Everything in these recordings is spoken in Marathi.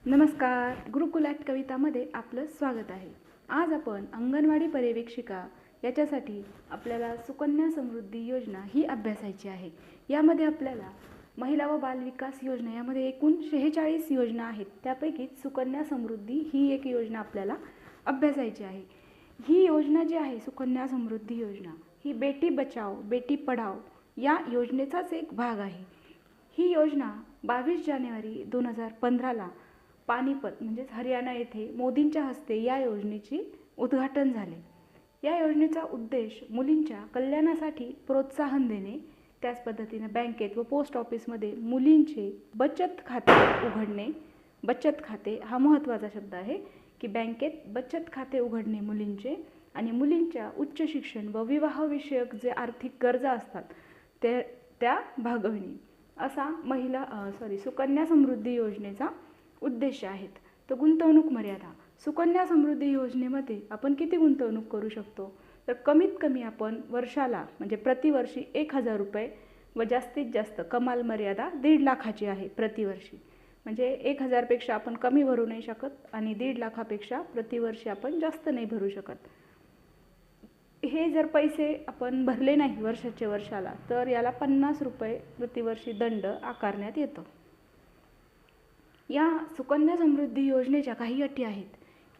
नमस्कार. गुरुकुल ॲट कवितामध्ये आपलं स्वागत आहे. आज आपण अंगणवाडी पर्यवेक्षिका याच्यासाठी आपल्याला सुकन्या समृद्धी योजना ही अभ्यासायची आहे. यामध्ये आपल्याला महिला व बाल विकास योजना यामध्ये एकूण 46 योजना आहेत. त्यापैकी सुकन्या समृद्धी ही एक योजना आपल्याला अभ्यासायची आहे. ही योजना जी आहे सुकन्या समृद्धी योजना ही बेटी बचाओ बेटी पढाओ या योजनेचाच एक भाग आहे. ही योजना 22 जानेवारी 2015ला पानिपत म्हणजेच हरियाणा येथे मोदींच्या हस्ते या योजनेचे उद्घाटन झाले. या योजनेचा उद्देश मुलींच्या कल्याणासाठी प्रोत्साहन देणे, त्याच पद्धतीने बँकेत व पोस्ट ऑफिसमध्ये मुलींचे बचत खाते उघडणे. बचत खाते हा महत्त्वाचा शब्द आहे की बँकेत बचत खाते उघडणे मुलींचे आणि मुलींच्या उच्च शिक्षण व विवाहविषयक जे आर्थिक गरजा असतात त्या भागवणे असा सुकन्या समृद्धी योजनेचा उद्देश आहेत. तर गुंतवणूक मर्यादा सुकन्या समृद्धी योजनेमध्ये आपण किती गुंतवणूक करू शकतो, तर कमीत कमी आपण वर्षाला म्हणजे प्रतिवर्षी 1000 रुपये व जास्तीत जास्त कमाल मर्यादा 1.5 लाखाची आहे प्रतिवर्षी. म्हणजे 1000 पेक्षा आपण कमी भरू नाही शकत आणि 1.5 लाखापेक्षा प्रतिवर्षी आपण जास्त नाही भरू शकत. हे जर पैसे आपण भरले नाही वर्षाला तर याला 50 रुपये प्रतिवर्षी दंड आकारण्यात येतो. या सुकन्या समृद्धी योजनेच्या काही अटी आहेत.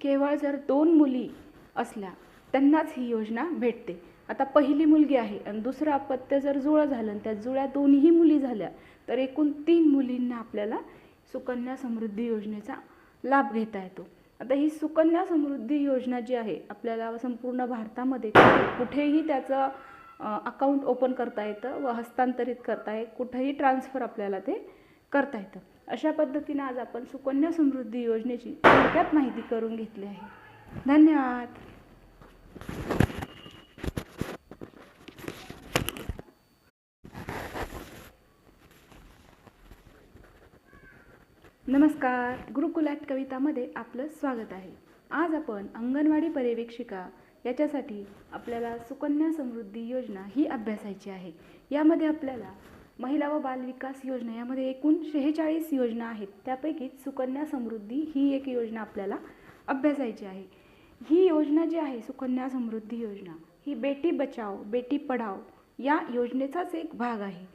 केवळ जर 2 मुली असल्या त्यांनाच ही योजना भेटते. आता पहिली मुलगी आहे आणि दुसरं अपत्य जर जुळं झालं आणि त्या जुळ्या दोन्ही मुली झाल्या तर एकूण 3 मुलींना आपल्याला सुकन्या समृद्धी योजनेचा लाभ घेता येतो. आता ही सुकन्या समृद्धी योजना जी आहे आपल्याला संपूर्ण भारतामध्ये कुठेही त्याचं अकाउंट ओपन करता येतं व हस्तांतरित करता येतं, कुठेही ट्रान्सफर आपल्याला ते करता येतं. अशा पद्धतीने आज आपण सुकन्या समृद्धी योजनेची थोडक्यात माहिती करून घेतली आहे. धन्यवाद. नमस्कार. गुरुकुल ॲट कवितामध्ये आपलं स्वागत आहे. आज आपण अंगणवाडी पर्यवेक्षिका याच्यासाठी आपल्याला सुकन्या समृद्धी योजना ही अभ्यासायची आहे. यामध्ये आपल्याला महिला व बाल विकास योजना यामध्ये एकूण 46 योजना आहेत. त्यापैकी सुकन्या समृद्धी ही एक योजना आपल्याला अभ्यासायची आहे. ही योजना जी आहे सुकन्या समृद्धी योजना ही बेटी बचाओ बेटी पढाओ या योजनेचाच एक भाग आहे.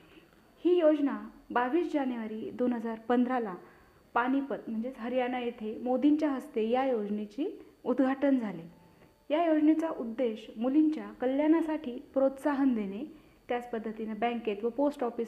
ही योजना 22 जानेवारी 2015ला पानिपत म्हणजेच हरियाणा येथे मोदींच्या हस्ते या योजनेचे उद्घाटन झाले. या योजनेचा उद्देश मुलींच्या कल्याणासाठी प्रोत्साहन देणे, त्याच पद्धतीने बँकेत व पोस्ट ऑफिस